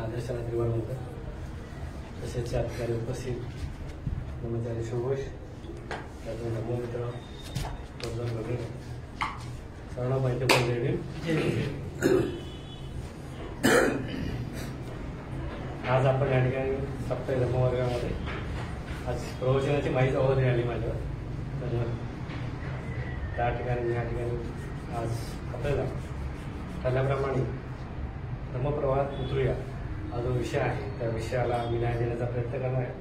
आदर्शला त्रिवारकर तसेच या ठिकाणी उपस्थित ब्रह्मचारी सुघोष, त्यातून धर्ममित्र वगैरे सर्वांना माहिती पण आज आपण या ठिकाणी सप्ताही धर्मवर्गामध्ये आज प्रवचनाची माहिती अवधी आली माझ्यावर, तर त्या ठिकाणी या ठिकाणी आज आपल्याला ठरल्याप्रमाणे धर्मप्रवाहात उतरूया हा जो विषय आहे त्या विषयाला मी न्याय देण्याचा प्रयत्न करणार आहे.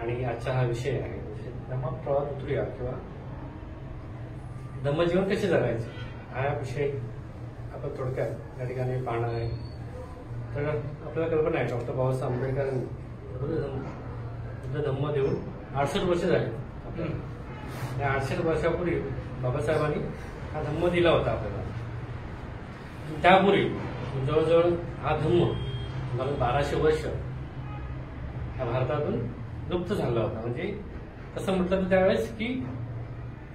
आणि आजचा हा विषय आहे म्हणजे धर्मप्रवाहात उतरूया किंवा धम्मजीवन कसे जगायचे हा विषय आपण थोडक्यात या ठिकाणी पाहणार आहे. तर आपल्याला कल्पना आहे डॉक्टर बाबासाहेब आंबेडकरांनी बुद्ध धम्म देऊन 68 वर्ष झाले आपल्याला. त्या 68 वर्षापूर्वी बाबासाहेबांनी हा धम्म दिला होता आपल्याला. त्यापूर्वी जवळजवळ हा धम्म 1200 वर्ष या भारतातून लुप्त झाला होता. म्हणजे तसं म्हटलं तर त्यावेळेस की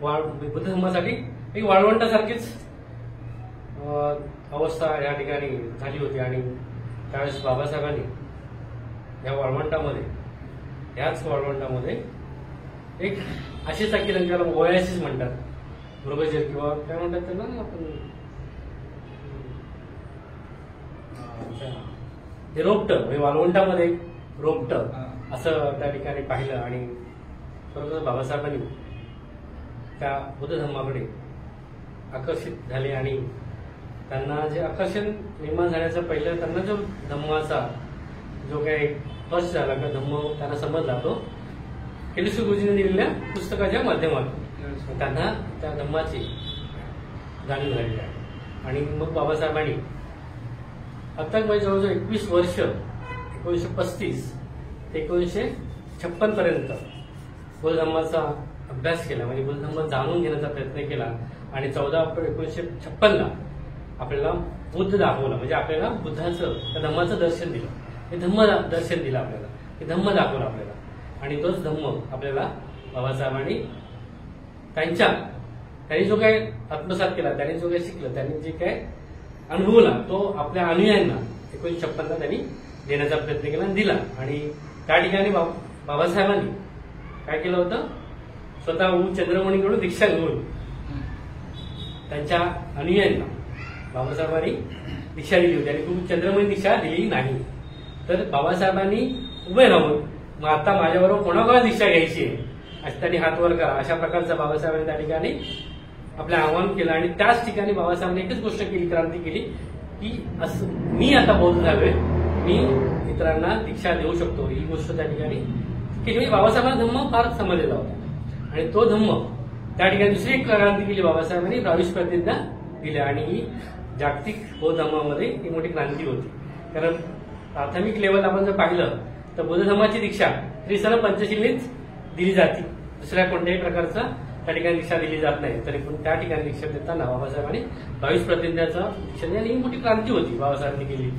बुद्ध धम्मासाठी एक वाळवंटासारखीच अवस्था या ठिकाणी झाली होती. आणि त्यावेळेस बाबासाहेबांनी याच वाळवंटामध्ये एक अशी चाकी रंगाला ओयासिस म्हणतात बरोबर, किंवा काय म्हणतात त्यांना आपण हे रोपटं म्हणजे वाळवंटामध्ये रोपटं असं त्या ठिकाणी पाहिलं. आणि बरोबर बाबासाहेबांनी त्या बुद्ध धम्माकडे आकर्षित झाले. आणि त्यांना जे आकर्षण निर्माण झाल्याचं पहिलं त्यांना जो धम्माचा जो काही फर्स्ट झाला किंवा धम्म त्यांना समजला तो केलिसू गुरुजींनी दिलेल्या पुस्तकाच्या माध्यमातून त्यांना त्या धम्माची जाणीव झालेली आहे. आणि मग बाबासाहेबांनी आता जवळजवळ 21 वर्ष 1935 ते 1956 पर्यंत बुद्ध धम्माचा अभ्यास केला, म्हणजे बुद्ध धम्म जाणून घेण्याचा प्रयत्न केला. आणि 14 ऑक्टोबर 1956 आपल्याला बुद्ध दाखवला, म्हणजे आपल्याला बुद्धाचं त्या धम्माचं दर्शन दिलं, हे धम्म दर्शन दिलं आपल्याला, हे धम्म दाखवलं आपल्याला. आणि तोच धम्म आपल्याला बाबासाहेबांनी त्यांनी जो काय आत्मसात केला, त्यांनी जो काय शिकलं, त्यांनी जे काय अनुभवला तो आपल्या अनुयायांना 1956 त्यांनी देण्याचा प्रयत्न केला आणि दिला. आणि त्या ठिकाणी बाबासाहेबांनी काय केलं होतं, स्वतः चंद्रमणीकडून दीक्षा घेऊन त्यांच्या अनुयायांना बाबासाहेबांनी दीक्षा दिली होती. आणि चंद्रमणी दीक्षा दिली नाही. तर बाबासाहेबांनी उभे राहून मग आता माझ्याबरोबर कोणाकोणा दीक्षा घ्यायची आहे असं त्यांनी हात वर करा अशा प्रकारचं बाबासाहेबांनी त्या ठिकाणी आपलं आवाहन केलं. आणि त्याच ठिकाणी बाबासाहेबांनी एकच गोष्ट केली, क्रांती केली की असं मी आता बौद्ध झालोय, मी इतरांना दीक्षा देऊ शकतो, ही गोष्ट त्या ठिकाणी केली. म्हणजे बाबासाहेबांना धम्म फार समजलेला होता. आणि तो धम्म त्या ठिकाणी दुसरी एक क्रांती केली बाबासाहेबांनी, प्राविश प्रतिज्ञा दिल्या. आणि ही जागतिक बौद्ध धम्मामध्ये ही मोठी क्रांती होती. कारण प्राथमिक लेवल आपण जर पाहिलं तर बुद्ध धम्माची दीक्षा त्रिसर्व पंचशीलीत दिली जाते, दुसऱ्या कोणत्याही प्रकारचा त्या ठिकाणी दीक्षा दिली जात नाही. तरी पण त्या ठिकाणी दीक्षा देताना बाबासाहेबांनी प्राविश प्रतिज्ञाचा दीक्षा दिली. आणि ही मोठी क्रांती होती बाबासाहेबांनी केली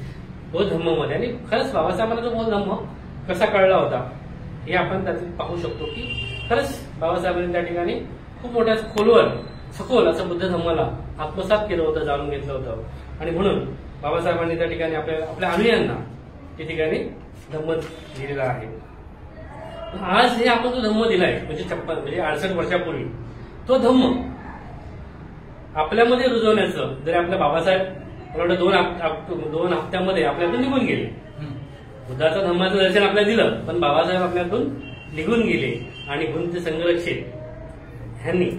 बौद्ध धम्मामध्ये. आणि खरंच बाबासाहेबांना जो बौद्ध धम्म कसा कळला होता हे आपण त्यातून पाहू शकतो की खरंच बाबासाहेबांनी त्या ठिकाणी खूप मोठ्या खोलवर सखोल असं बुद्ध धम्माला आत्मसात केलं होतं, जाणून घेतलं होतं. आणि म्हणून बाबासाहेबांनी त्या ठिकाणी आपल्या अनुयायांना त्या ठिकाणी धम्म दिलेला आहे. आज हे आपण जो धम्म दिलाय म्हणजे 68 वर्षापूर्वी तो धम्म आपल्यामध्ये रुजवण्याचं जरी आपल्या बाबासाहेब 2 हप्त्यामध्ये आपल्यातून निघून गेले. बुद्धाचं धम्माचं दर्शन आपल्याला दिलं, पण बाबासाहेब आपल्यातून निघून गेले. आणि गुंत संरक्षित ह्यांनी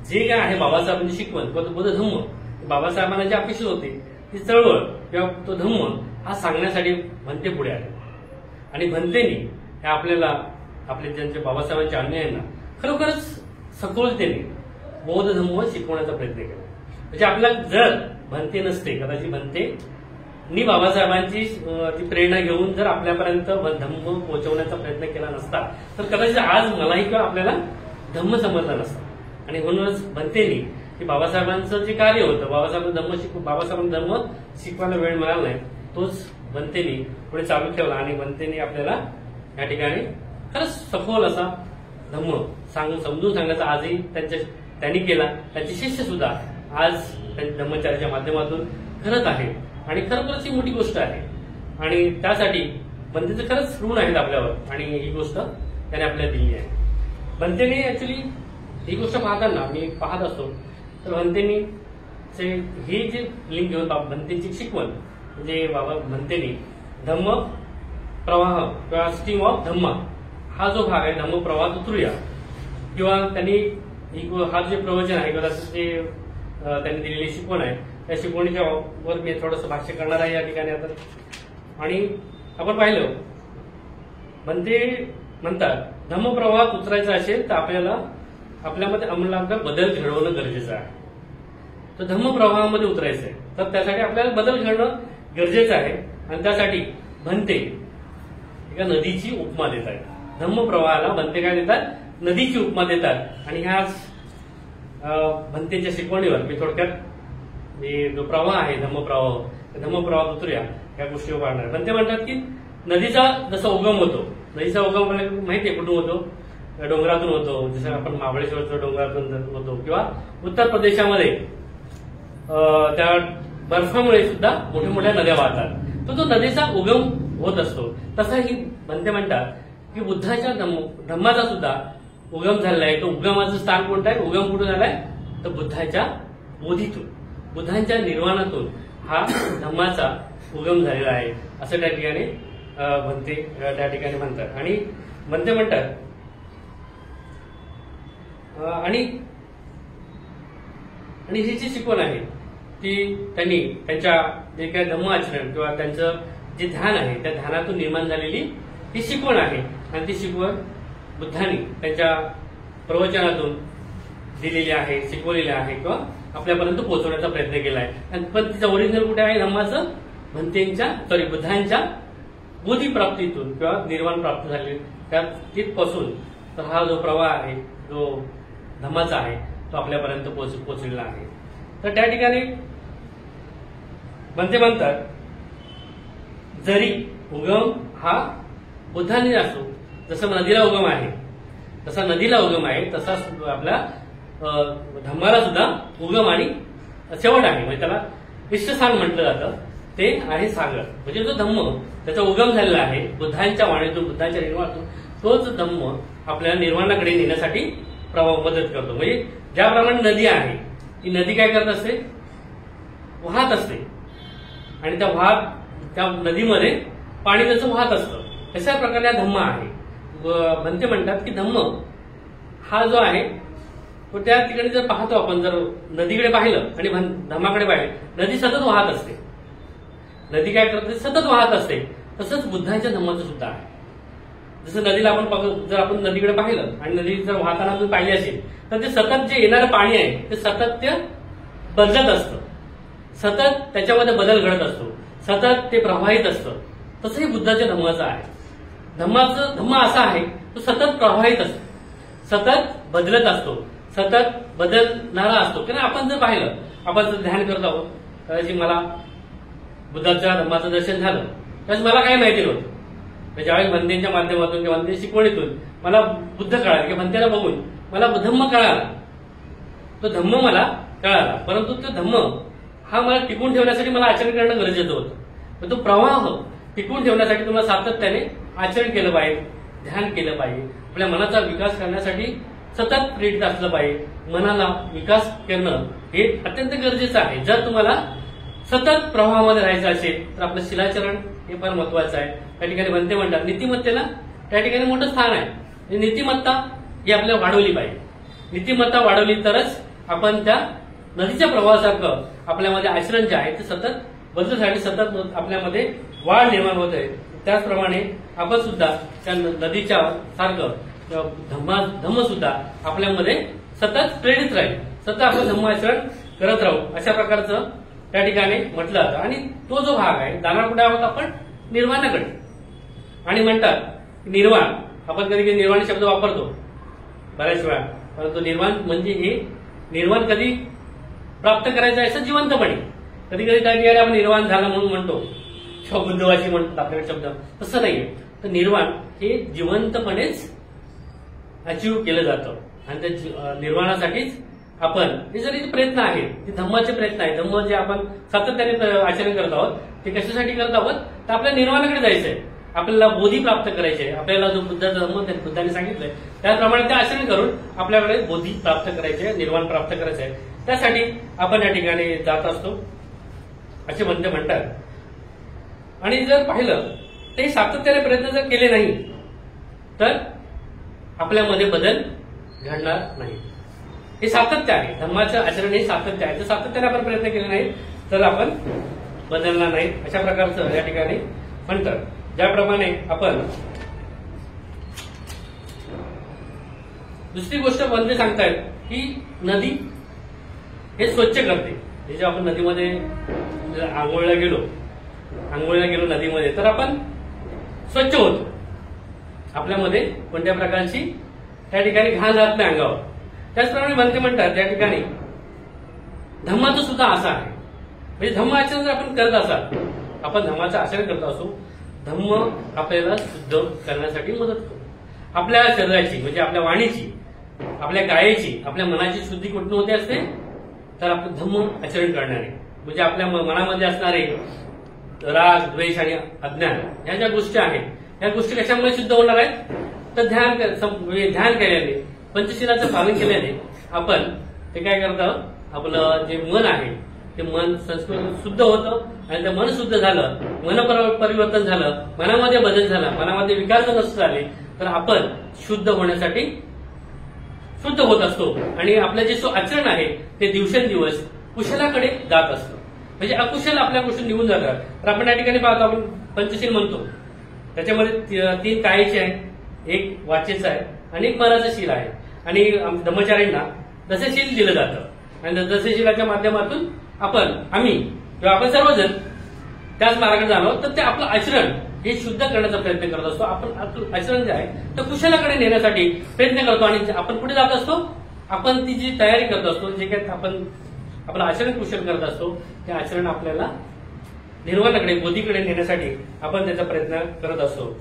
जे काय आहे बाबासाहेबांची शिकवण किंवा तो बुद्ध धम्म बाबासाहेबांना जे अपेक्षित होते ती चळवळ किंवा तो धम्म हा सांगण्यासाठी भंते पुढे आले. आणि भंतेनी आपल्याला आपले ज्यांच्या बाबासाहेबांच्या अनुयायांना खरोखरच सखोलतेने बौद्ध धम्म शिकवण्याचा प्रयत्न केला. म्हणजे आपल्याला जर भंते नसते, कदाचित भंतेनी बाबासाहेबांची ती प्रेरणा घेऊन जर आपल्यापर्यंत धम्म पोहोचवण्याचा प्रयत्न केला नसता तर कदाचित आज मलाही किंवा आपल्याला धम्म समजला नसता. आणि म्हणूनच भंतेनी की बाबासाहेबांचं जे कार्य होतं, बाबासाहेबांना धम्म शिकवायला वेळ मिळाला नाही, तोच भंतेनी पुढे चालू ठेवला. आणि भंतेनी आपल्याला या ठिकाणी खरंच सखोल असा धम्म समजून सांगायचा आजही त्यांनी केला. त्यांचे शिष्य सुद्धा आज धम्मचार्याच्या माध्यमातून करत आहे आणि खरोखरच ही मोठी गोष्ट आहे आणि त्यासाठी बनतेचं खरंच ऋण आहेत आपल्यावर आणि ही गोष्ट त्याने आपल्याला दिली आहे. बनतेने ऍक्च्युली ही गोष्ट पाहताना मी पाहत असतो तर बनतेने हे जे लिंक घेऊन बनतेची शिकवण म्हणजे बाबा बनतेने धम्म प्रवाह किंवा स्ट्रीम ऑफ धम्मा हा जो भाग आहे धम्म प्रवाहात उतरूया किंवा त्यांनी हा जे प्रवचन आहे किंवा जे त्यांनी दिलेली शिकवण आहे त्या शिकवणीच्या वर मी थोडंसं भाष्य करणार आहे या ठिकाणी आता. आणि आपण पाहिलं बनते म्हणतात धम्मप्रवाहात उतरायचं असेल तर आपल्याला आपल्यामध्ये अंमलात बदल घडवणं गरजेचं आहे. तर धम्मप्रवाहामध्ये उतरायचं आहे तर त्यासाठी आपल्याला बदल घडणं गरजेचं आहे आणि त्यासाठी बनते एका नदीची उपमा देत आहेत. धम्मप्रवाहाला बनते काय देतात? नदीची उपमा देतात आणि ह्या बनतेच्या शिकवणीवर मी थोडक्यात जो प्रवाह आहे धम्मप्रवाहात उतरूया या गोष्टीवर पाहणार. बनते म्हणतात की नदीचा जसा उगम होतो, नदीचा उगम आपल्याला माहितीये कुठून होतो? डोंगरातून होतो, जसं आपण महाबळेश्वरच्या डोंगरातून होतो किंवा उत्तर प्रदेशामध्ये त्या बर्फामुळे सुद्धा मोठ्या मोठ्या नद्या वाहतात. तो नदीचा उगम होत असतो. तसा ही बनते म्हणतात की बुद्धाच्या धम्माचा सुद्धा उगम झालेला आहे. तो उगमाचं स्थान कोणतं आहे? उगम कुठून आलाय? तर बुद्धाच्या बोधीतून, बुद्धांच्या निर्वाणातून हा धम्माचा उगम झालेला आहे असं त्या ठिकाणी बनते त्या ठिकाणी म्हणतात. आणि बनते म्हणतात आणि ही जी शिकवण आहे ती त्यांनी त्यांच्या जे काही धम्म आचरण किंवा त्यांचं जे ध्यान आहे त्या ध्यानातून निर्माण झालेली ही शिकवण आहे आणि ती शिकवण बुद्धांनी त्यांच्या प्रवचनातून दिलेली आहे, शिकवलेली आहे किंवा आपल्यापर्यंत पोहोचवण्याचा प्रयत्न केला आहे. पण तिचं ओरिजिनल कुठे आहे? धम्माचं बुद्धांच्या बोधी प्राप्तीतून किंवा निर्वाण प्राप्त झाले त्या तिथपासून तर हा जो प्रवाह आहे जो धम्माचा आहे तो आपल्यापर्यंत पोहोचलेला आहे. तर त्या ठिकाणी बनते म्हणतात जरी उगम हा बुद्धांनी असो, जसं नदीला उगम आहे तसा नदीला उगम आहे तसा आपल्या धम्माला सुद्धा उगम आणि शेवट आहे. म्हणजे त्याला इष्टस्थान म्हटलं जातं ते आहे सागर. म्हणजे जो धम्म त्याचा उगम झालेला आहे बुद्धांच्या वाणीतून, बुद्धांच्या निर्वाणातून, तोच धम्म आपल्याला निर्वाणाकडे नेण्यासाठी मदत करतो. म्हणजे ज्याप्रमाणे नदी आहे ती नदी काय करत असते? वाहत असते आणि त्या नदीमध्ये पाणी त्याचं वाहत असतं. अशा प्रकारे धम्म आहे. बनते म्हणतात की धम्म हा जो आहे तो त्या ठिकाणी जर पाहतो आपण, जर नदीकडे पाहिलं आणि धम्माकडे पाहिलं, नदी सतत वाहत असते. नदी काय करते? सतत वाहत असते. तसंच बुद्धांच्या धम्माचं सुद्धा आहे. जसं नदीला जर आपण नदीकडे पाहिलं आणि नदी जर वाहताना जर पाहिली असेल तर ते सतत जे येणारं पाणी आहे ते सतत ते बदलत असतं, सतत त्याच्यामध्ये बदल घडत असतो, सतत ते प्रवाहित असतं. तसंही बुद्धाच्या धम्माचं आहे. धम्मा असा आहे तो सतत प्रवाहित असतो, सतत बदलत असतो, सतत बदलणारा असतो. कारण आपण जर पाहिलं, आपण जर ध्यान करत आहोत, कदाचित मला बुद्धाच्या धम्माचं दर्शन झालं त्यावेळेस मला काही माहिती नव्हतं. ज्यावेळेस बनतेच्या माध्यमातून किंवा बनते शिकवणीतून मला बुद्ध कळाला किंवा बनतेला बघून मला धम्म कळाला, तो धम्म मला कळाला. परंतु तो धम्म हा मला टिकून ठेवण्यासाठी मला आचरण करणं गरजेचं होतं. तो प्रवाह टिकून ठेवण्यासाठी तुम्हाला सातत्याने आचरण केलं पाहिजे, ध्यान केलं पाहिजे. आपल्या मनाचा विकास करण्यासाठी सतत प्रेरित असलं पाहिजे. मनाला विकास करणं हे अत्यंत गरजेचं आहे. जर तुम्हाला सतत प्रवाहामध्ये राहायचं असेल तर आपलं शिलाचरण हे फार महत्वाचं आहे. त्या ठिकाणी बनते म्हणतात नीतिमत्तेला त्या ठिकाणी मोठं स्थान आहे. नीतिमत्ता ही आपल्याला वाढवली पाहिजे. नीतिमत्ता वाढवली तरच आपण त्या नदीच्या प्रवाहासारखं आपल्यामध्ये आचरण जे आहे ते सतत बदलण्यासाठी सतत आपल्यामध्ये वाढ निर्माण होत आहे. त्याचप्रमाणे आपण सुद्धा त्या नदीच्या सारखं धम्म सुद्धा आपल्यामध्ये सतत प्रेरित राहील, सतत आपण धम्म आचरण करत राहू अशा प्रकारचं त्या ठिकाणी म्हटलं जातं. आणि तो जो भाग आहे जाणार कुठे आहोत आपण? निर्वाणाकडे. आणि म्हणतात निर्वाण, आपण कधी कधी निर्वाण शब्द वापरतो बऱ्याच वेळा, परंतु निर्वाण म्हणजे हे निर्वाण कधी प्राप्त करायचं आहे जिवंतपणे. कधी कधी त्या ठिकाणी आपण निर्वाण झालं म्हणून म्हणतो किंवा बुद्धवाशी म्हणतात आपल्याकडे शब्द, तसं नाहीये. तर निर्वाण हे जिवंतपणेच अचीव्ह केलं जातं आणि त्या निर्वाणासाठीच आपण हे जरी प्रयत्न आहे ते धम्माचे प्रयत्न आहे, धम्म जे आपण सातत्याने आचरण करत आहोत ते कशासाठी करत आहोत तर आपल्या निर्वाणाकडे जायचंय, आपल्याला बोधी प्राप्त करायचे, आपल्याला जो बुद्धाचा धम्म बुद्धाने सांगितलंय त्याप्रमाणे ते आचरण करून आपल्याकडे बोधी प्राप्त करायचे, निर्वाण प्राप्त करायचे आहे, त्यासाठी आपण या ठिकाणी जात असतो असे म्हणते म्हणतात. आणि जर पाहिलं ते सातत्याने प्रयत्न जर केले नाही तर आपल्यामध्ये बदल घडणार नाही. हे सातत्य आहे, धम्माचं आचरण हे सातत्य आहे. जर सातत्याने आपण प्रयत्न केले नाही तर आपण बदलणार नाही, अशा प्रकारचं या ठिकाणी म्हणतात. ज्याप्रमाणे आपण दुसरी गोष्ट बंद सांगतायत की नदी हे स्वच्छ करते. हे जे आपण नदीमध्ये आंघोळीला गेलो नदीमध्ये तर आपण स्वच्छ होतो, आपल्यामध्ये कोणत्या प्रकारची त्या ठिकाणी घाण राहत नाही अंगावर. त्याचप्रमाणे म्हणते म्हणतात त्या ठिकाणी धम्माचं सुद्धा असं आहे. म्हणजे धम्म आचरण जर आपण करत असाल, आपण धम्माचं आचरण करत असू, धम्म आपल्याला शुद्ध करण्यासाठी मदत करतो. आपल्या शरीराची म्हणजे आपल्या वाणीची, आपल्या कायाची, आपल्या मनाची शुद्धी कुठून होते असते तर आपण धम्म आचरण करणारे म्हणजे आपल्या मनामध्ये असणारे राग, द्वेष आणि अज्ञान ह्या ज्या गोष्टी आहेत या गोष्टी कशामुळे शुद्ध होणार आहेत तर ध्यान केल्याने, पंचशीलाचं पालन केल्याने आपण ते काय करतं, आपलं जे मन आहे ते मन संस्कृत शुद्ध होतं आणि ते मन शुद्ध झालं, मन परिवर्तन झालं, मनामध्ये बदल झाला, मनामध्ये विकार जर नसते झाले तर आपण शुद्ध होण्यासाठी शुद्ध होत असतो. आणि आपलं जे आचरण आहे ते दिवसेंदिवस कुशलाकडे जात असतं. म्हणजे अकुशल आपल्यापासून निघून जातात. तर आपण या ठिकाणी पाहतो, आपण पंचशील म्हणतो त्याच्यामध्ये 3 कायेचे आहे, 1 वाचेचं आहे आणि 1 मनाचं शील आहे. आणि धम्मचाऱ्यांना दशशील दिलं जातं आणि दशशीलाच्या माध्यमातून आम्ही किंवा आपण सर्वजण त्याच मार्गाकडे जाणो तर ते आपलं आचरण हे शुद्ध करण्याचा प्रयत्न करत असतो. आपण आचरण जे आहे तर कुशलाकडे नेण्यासाठी प्रयत्न करतो आणि आपण पुढे जात असतो. आपण ती जी तयारी करत असतो, जे काही आपण आपलं आचरण कुशल करत असतो ते आचरण आपल्याला निर्वाणाकडे, बोधीकडे नेण्यासाठी आपण त्याचा प्रयत्न करत असतो.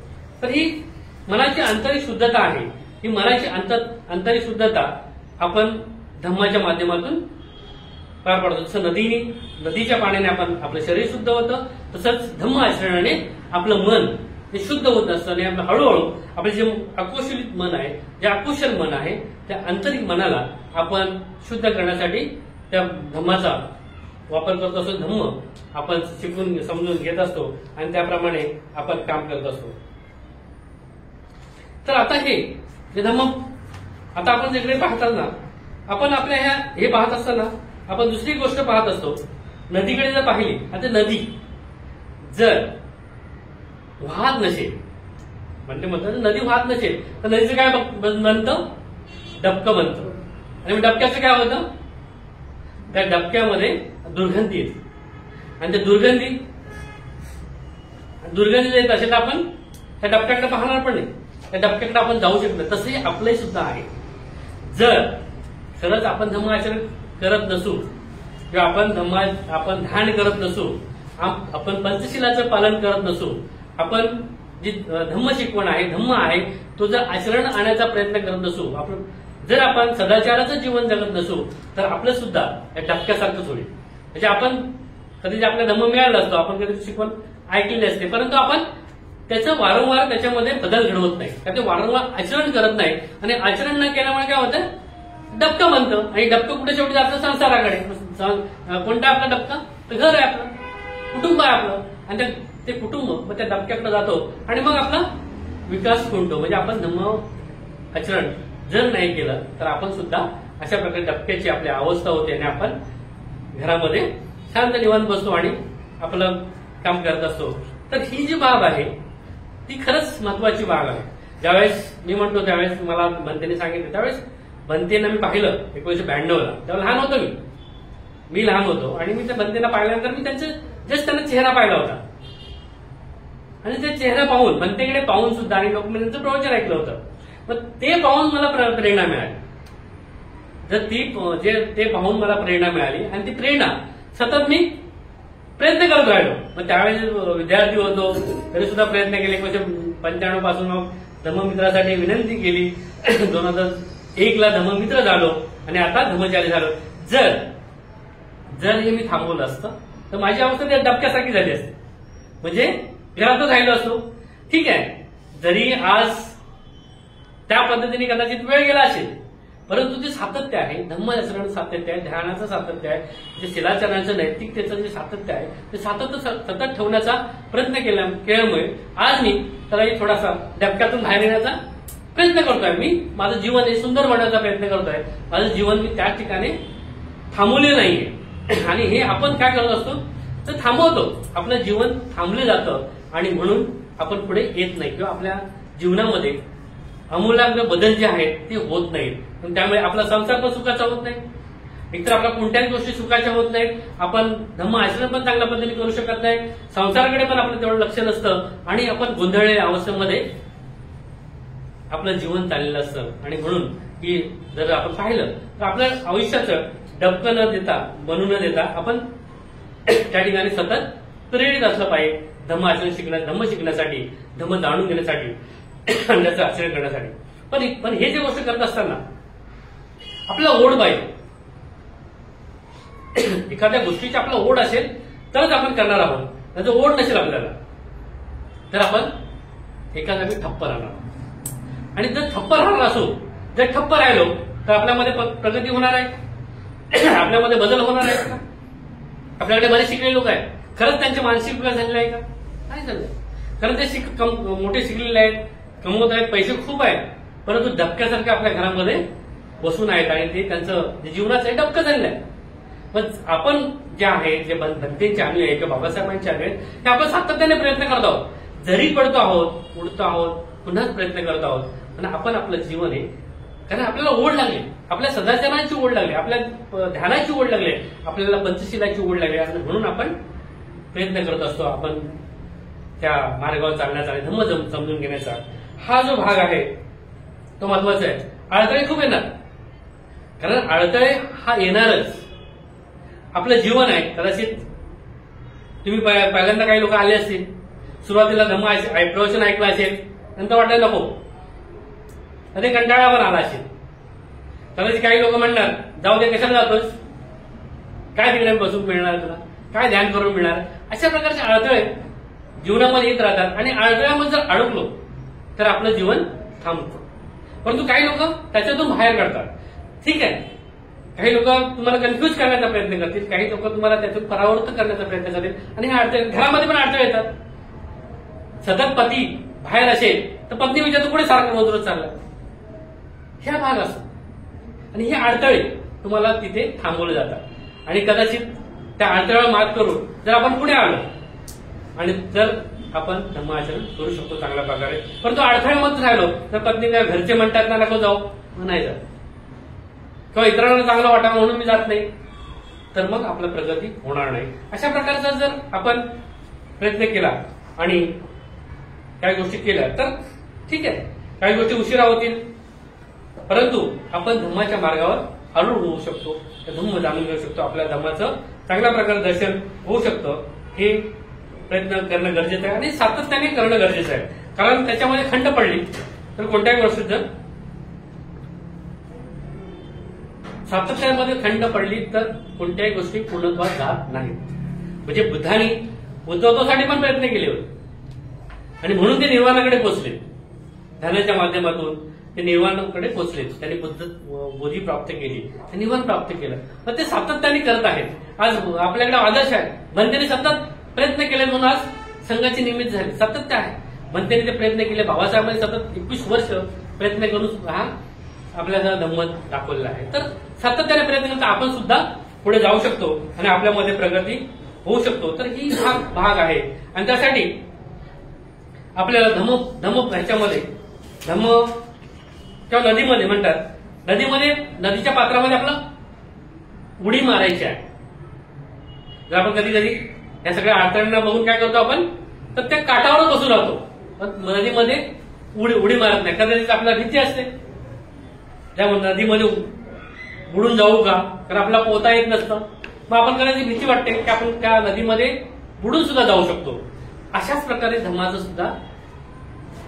तर ही मनाची आंतरिक शुद्धता आहे. ही मनाची आंतरिक शुद्धता आपण धम्माच्या माध्यमातून पार पाडतो. जसं नदीच्या पाण्याने आपलं शरीर शुद्ध होतं, तसंच धम्म आचरणाने आपलं मन हे शुद्ध होत असतं आणि आपलं हळूहळू आपलं जे अकुशलित मन आहे, जे अकुशल मन आहे त्या आंतरिक मनाला आपण शुद्ध करण्यासाठी त्या धम्माचा वापर करत असतो. धम्म आपण शिकून समजून घेत असतो आणि त्याप्रमाणे आपण काम करत असतो. तर आता हे धम्म आता आपण जिकडे पाहतात ना, आपण आपल्या हे पाहत असताना आपण दुसरी गोष्ट पाहत असतो. नदीकडे जर पाहिली, आता नदी जर वाहत नसेल, म्हणतात नदी वाहत नसेल तर नदीचं काय बनतं, डबकं बनतं. आणि डबक्याचं काय होतं, त्या डबक्यामध्ये दुर्गंधी येते आणि त्या दुर्गंधी येत असेल तर आपण त्या डबक्याकडे पाहणार पण नाही, त्या डबक्याकडे आपण जाऊ शकतो. तसंही आपलंही सुद्धा आहे. जर खरंच आपण धम्म आचरण करत नसू किंवा आपण ध्यान करत नसू, आपण पंचशीलाचं पालन करत नसू, आपण जी धम्म शिकवण आहे, धम्म आहे तो जर आचरण आणण्याचा प्रयत्न करत नसू, जर आपण सदाचाराचं जीवन जगत नसू तर आपलं सुद्धा या डबक्यासारखंच होईल. म्हणजे आपण कधी आपला धम्म मिळाला असतो, आपण कधी शिकवण ऐकलेली असते, परंतु आपण त्याचं वारंवार त्याच्यामध्ये बदल घडवत नाही, कारण ते वारंवार आचरण करत नाही. आणि आचरण न केल्यामुळे काय होतं, डबकं बनतं आणि डबकं कुठे शेवटी जातं संसाराकडे. कोणता आपला डबका, तर घर आहे आपलं, कुटुंब आहे आपलं आणि ते कुटुंब मग त्या डबक्याकडे जातो आणि मग आपला विकास खुंटतो. म्हणजे आपण धम्म आचरण जर नाही केलं तर आपण सुद्धा अशा प्रकारे डबक्याची आपली अवस्था होते आणि आपण घरामध्ये शांत निवांत बसतो आणि आपलं काम करत असतो. तर ही जी बाब आहे ती खरंच महत्वाची बाब आहे. ज्यावेळेस मी म्हणतो त्यावेळेस मला भंतेने सांगितलं, त्यावेळेस भंतेनं मी पाहिलं 1992ला, तेव्हा लहान होतो मी लहान होतो आणि मी त्या भंतेला पाहिल्यानंतर मी त्यांना चेहरा पाहिला होता आणि ते चेहरा पाहून, भंतेकडे पाहून सुद्धा आणि लोकमान्यांचं प्रवचन ऐकलं होतं. मग ते पाहून मला प्रेरणा मिळाली. ते पाहून मला प्रेरणा मिळाली आणि ती प्रेरणा सतत मी प्रयत्न करत राहिलो. मग त्यावेळेस विद्यार्थी होतो तरी सुद्धा प्रयत्न केले. 1995 पासून मग धम्ममित्रासाठी विनंती केली. 2001ला धम्ममित्र झालो आणि आता धम्मचारी झालो. जर हे मी थांबवलं असतं तर माझी अवस्था त्या डबक्यासारखी झाली असते, म्हणजे घरातच राहिलो असतो. ठीक आहे, जरी आज त्या पद्धतीने कदाचित वेळ गेला असेल, परंतु जे सातत्य आहे, धम्माचरणाचं सातत्य आहे, ध्यानाचं सातत्य आहे, जे शिलाचरणाचं नैतिकतेचं जे सातत्य आहे, ते सातत्य सतत ठेवण्याचा प्रयत्न केल्यामुळे आज मी कदाचित थोडासा डबक्यातून बाहेर येण्याचा प्रयत्न करतोय. मी माझं जीवन हे सुंदर बनवण्याचा प्रयत्न करतोय. माझं जीवन मी त्या ठिकाणी थांबवले नाहीये. आणि हे आपण काय करत असतो तर थांबवतो, आपलं जीवन थांबले जातं आणि म्हणून आपण पुढे येत नाही, किंवा आपल्या जीवनामध्ये अमूलाग्र बदल जे आहेत ते होत नाहीत. त्यामुळे आपला संसार पण सुखाचा होत नाही, एकतर आपल्या कोणत्याही गोष्टी सुखाच्या होत नाहीत, आपण धम्म आचरण पण चांगल्या पद्धतीने करू शकत नाही, संसाराकडे पण आपलं तेवढं लक्ष नसतं आणि आपण गोंधळलेल्या अवस्थेमध्ये आपलं जीवन चाललेलं असतं. आणि म्हणून की जर आपण पाहिलं तर आपल्या आयुष्याचं डबकं न देता, बनू न देता आपण त्या ठिकाणी सतत प्रेरित असलं पाहिजे धम्म आचरण धम्म शिकण्यासाठी, धम्म जाणून घेण्यासाठी, त्याचं आचरण करण्यासाठी. पण हे जे गोष्ट करत असताना आपल्याला ओढ पाहिजे. एखाद्या गोष्टीची आपला ओढ असेल तरच आपण करणार आहोत, जर ओढ नसेल आपल्याला तर आपण एका जागी ठप्प राहणार. आणि जर ठप्प राहणार असो, जर ठप्प राहिलो तर आपल्यामध्ये प्रगती होणार आहे, आपल्यामध्ये बदल होणार आहे का? आपल्याकडे बरेच शिकलेले लोक आहेत, खरंच त्यांचे मानसिक विकास झालेला आहे का? नाही झालं. कारण ते मोठे शिकलेले आहेत, कमवत आहेत, पैसे खूप आहेत, परंतु डबक्यासारखे आपल्या घरामध्ये बसून आहेत आणि ते त्यांचं जे जीवनाचं डबकं झालेलं आहे. पण आपण जे आहे, जे भक्तींचे अनुयायी आहे किंवा बाबासाहेबांचे अनुयायी आहेत, ते आपण सातत्याने प्रयत्न करत आहोत. जरी पडतो आहोत, उडतो आहोत, पुन्हा प्रयत्न करत आहोत. आणि आपण आपलं जीवन आहे, कारण आपल्याला ओढ लागली, आपल्या सदाचाराची ओढ लागली, आपल्या ध्यानाची ओढ लागली, आपल्याला पंचशिलाची ओढ लागली, आणि म्हणून आपण प्रयत्न करत असतो. आपण त्या मार्गावर चालण्याचा आणि धम्म समजून घेण्याचा हा जो भाग आहे तो महत्वाचा आहे. अडथळे खूप येणार, कारण अडथळे हा येणारच. आपलं जीवन आहे, कदाचित तुम्ही पहिल्यांदा काही लोक आले असतील, सुरुवातीला धम्म प्रवचन ऐकलं असेल, नंतर वाटायला नको, ते कंटाळा पण आला असेल. कदाचित काही लोक म्हणणार जाऊ दे, कशाला जातोस, काय तिकडे बसून मिळणार तुला, काय ध्यान करून मिळणार. अशा प्रकारचे अडथळे जीवनामध्ये येत राहतात आणि अडथळ्यामध्ये जर अडकलो तर आपलं जीवन थांबतं. परंतु काही लोक त्याच्यातून बाहेर काढतात. ठीक आहे, काही लोक तुम्हाला कन्फ्युज करण्याचा प्रयत्न करतील, काही लोक तुम्हाला त्यातून परावृत्त करण्याचा प्रयत्न करतील आणि हे अडथळे घरामध्ये पण अडथळे येतात. सतत पती बाहेर असेल तर पत्नी विचारतो पुढे सारखं रोज चाललं, ह्या भाग असतो. आणि हे अडथळे तुम्हाला तिथे थांबवले जातात. आणि कदाचित त्या अडथळ्यावर मात करून जर आपण पुढे आलो आणि जर आपण धम्म आचरण करू शकतो चांगल्या प्रकारे, परंतु अडथळ्यामध्ये राहिलो तर पत्नी काय घरचे म्हणतात ना नको जाऊ, नाही जात, किंवा इतरांना चांगलं वाटावं म्हणून मी जात नाही, तर मग आपलं प्रगती होणार नाही. अशा प्रकारचा जर आपण प्रयत्न केला आणि काही गोष्टी केल्या तर ठीक आहे, काही गोष्टी उशिरा होतील, परंतु आपण धम्माच्या मार्गावर हळूहळू होऊ शकतो, धम्म जाणून घेऊ शकतो, आपल्या धम्माचं चांगल्या प्रकारे दर्शन होऊ शकतं. हे प्रयत्न करणं गरजेचं आहे आणि सातत्याने करणं गरजेचं आहे. कारण त्याच्यामध्ये खंड पडली तर कोणत्याही गोष्टीत जर सातत्यामध्ये खंड पडली तर कोणत्याही गोष्टी पूर्णत्वास जात नाहीत. म्हणजे बुद्धांनी उद्धवत्वासाठी पण प्रयत्न केले होते आणि म्हणून ते निर्वाणाकडे पोहोचले. ध्यानाच्या माध्यमातून ते निर्वाणाकडे पोहोचले, त्यांनी बोधी प्राप्त केली, ते निर्वाण प्राप्त केलं. पण ते सातत्याने करत आहेत. आज आपल्याकडे आदर्श आहे, भंतेने सतत प्रयत्न केले म्हणून आज संघाची निर्मिती झाली. सातत्य आहे, भंतेने ते प्रयत्न केले, बाबासाहेबांनी सतत 21 वर्ष प्रयत्न करून हा आपल्याला धम्म दाखवलेला आहे. तर सातत्याने प्रयत्न करता आपण सुद्धा पुढे जाऊ शकतो आणि आपल्यामध्ये प्रगती होऊ शकतो. तर ही हा भाग आहे आणि त्यासाठी आपल्याला धम्म ह्याच्यामध्ये धम्म किंवा नदीमध्ये म्हणतात, नदीच्या पात्रामध्ये आपलं उडी मारायची आहे. जर आपण कधी कधी या सगळ्या अडथळ्यांना बघून काय करतो आपण, तर त्या काठावरच बसून राहतो, पण नदीमध्ये उडी मारत नाही. कदाचित आपल्याला भीती असते त्या नदीमध्ये बुडून जाऊ का, कारण आपल्याला पोहता येत नसतं, मग आपण कदाचित भीती वाटते की आपण त्या नदीमध्ये बुडून सुद्धा जाऊ शकतो. अशाच प्रकारे धम्माचं सुद्धा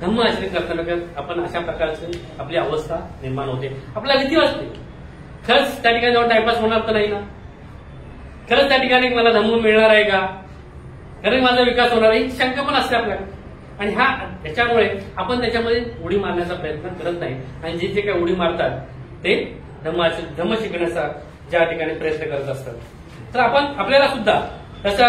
धम्म आचरण करताना आपण अशा प्रकारची आपली अवस्था निर्माण होते. आपल्याला भीती वाटते, खरंच त्या ठिकाणी जाऊन टाइमपास होणार तर नाही ना? खरंच त्या ठिकाणी मला धम्म मिळणार आहे का? खरंच माझा विकास होणार आहे? ही शंका पण असते आपल्याला. आणि त्याच्यामुळे आपण त्याच्यामध्ये उडी मारण्याचा प्रयत्न करत नाही. आणि जे काही उडी मारतात ते धम्म शिकण्याचा ज्या ठिकाणी प्रयत्न करत असतात. तर आपल्याला सुद्धा तसा